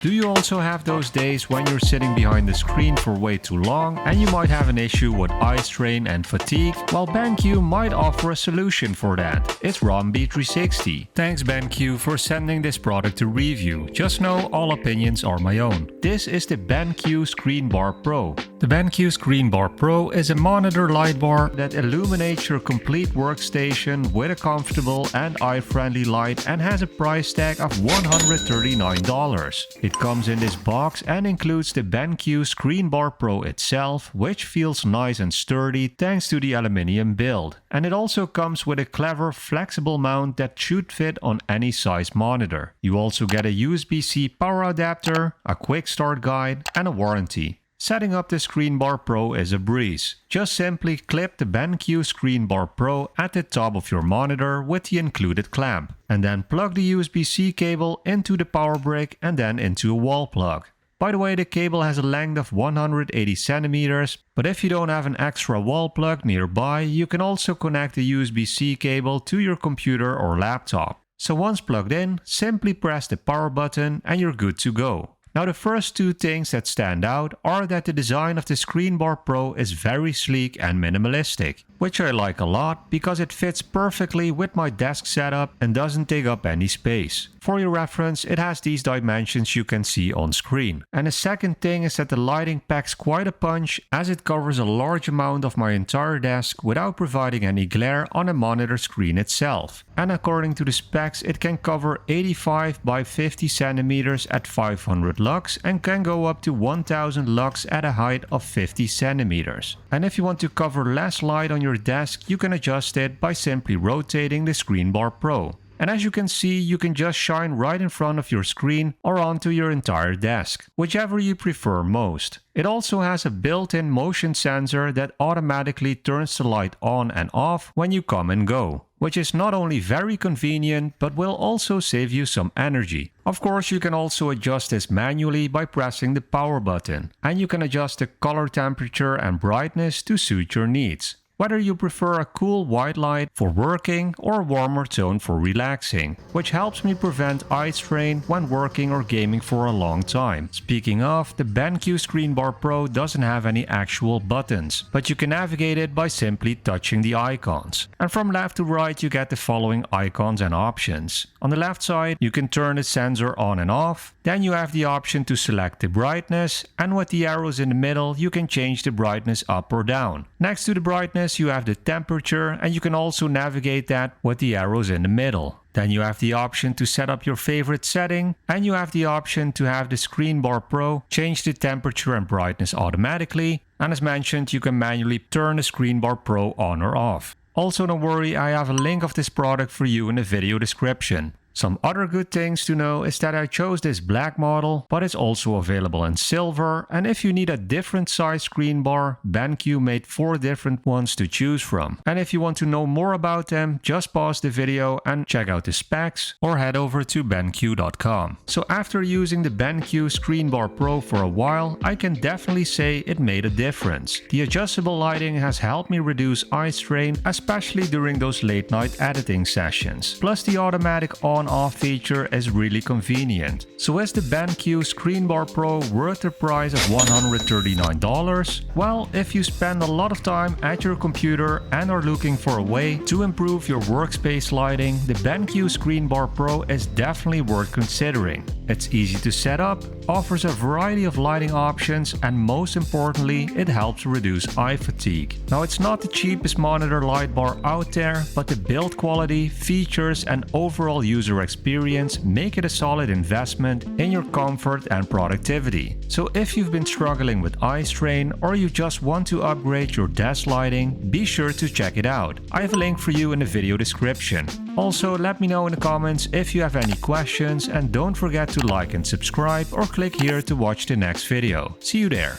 Do you also have those days when you're sitting behind the screen for way too long and you might have an issue with eye strain and fatigue? Well, BenQ might offer a solution for that. It's B360. Thanks BenQ for sending this product to review. Just know all opinions are my own. This is the BenQ Screenbar Pro. The BenQ Screenbar Pro is a monitor light bar that illuminates your complete workstation with a comfortable and eye-friendly light and has a price tag of $139. It comes in this box and includes the BenQ Screenbar Pro itself, which feels nice and sturdy thanks to the aluminium build. And it also comes with a clever flexible mount that should fit on any size monitor. You also get a USB-C power adapter, a quick start guide, and a warranty. Setting up the Screenbar Pro is a breeze. Just simply clip the BenQ Screenbar Pro at the top of your monitor with the included clamp, and then plug the USB-C cable into the power brick and then into a wall plug. By the way, the cable has a length of 180 centimeters, but if you don't have an extra wall plug nearby, you can also connect the USB-C cable to your computer or laptop. So once plugged in, simply press the power button and you're good to go. Now the first two things that stand out are that the design of the Screenbar Pro is very sleek and minimalistic, which I like a lot because it fits perfectly with my desk setup and doesn't take up any space. For your reference, it has these dimensions you can see on screen. And the second thing is that the lighting packs quite a punch as it covers a large amount of my entire desk without providing any glare on the monitor screen itself. And according to the specs, it can cover 85 by 50 centimeters at 500 lux and can go up to 1000 lux at a height of 50 centimeters. And if you want to cover less light on your desk, you can adjust it by simply rotating the Screenbar Pro. And as you can see, you can just shine right in front of your screen or onto your entire desk, whichever you prefer most. It also has a built-in motion sensor that automatically turns the light on and off when you come and go, which is not only very convenient but will also save you some energy. Of course, you can also adjust this manually by pressing the power button, and you can adjust the color temperature and brightness to suit your needs. Whether you prefer a cool white light for working or a warmer tone for relaxing, which helps me prevent eye strain when working or gaming for a long time. Speaking of, the BenQ Screenbar Pro doesn't have any actual buttons, but you can navigate it by simply touching the icons. And from left to right you get the following icons and options. On the left side you can turn the sensor on and off, then you have the option to select the brightness, and with the arrows in the middle you can change the brightness up or down. Next to the brightness you have the temperature, and you can also navigate that with the arrows in the middle. Then you have the option to set up your favorite setting, and you have the option to have the Screenbar Pro change the temperature and brightness automatically, and as mentioned you can manually turn the Screenbar Pro on or off. Also don't worry, I have a link of this product for you in the video description. Some other good things to know is that I chose this black model, but it's also available in silver, and if you need a different size screen bar, BenQ made 4 different ones to choose from. And if you want to know more about them, just pause the video and check out the specs or head over to BenQ.com. So after using the BenQ Screenbar Pro for a while, I can definitely say it made a difference. The adjustable lighting has helped me reduce eye strain, especially during those late night editing sessions. Plus the automatic on-off feature is really convenient. So is the BenQ Screenbar Pro worth the price of $139? Well, if you spend a lot of time at your computer and are looking for a way to improve your workspace lighting, the BenQ Screenbar Pro is definitely worth considering. It's easy to set up, offers a variety of lighting options, and most importantly, it helps reduce eye fatigue. Now, it's not the cheapest monitor light bar out there, but the build quality, features, and overall user experience make it a solid investment in your comfort and productivity. So if you've been struggling with eye strain or you just want to upgrade your desk lighting, be sure to check it out. I have a link for you in the video description. Also, let me know in the comments if you have any questions, and don't forget to like and subscribe or click here to watch the next video. See you there.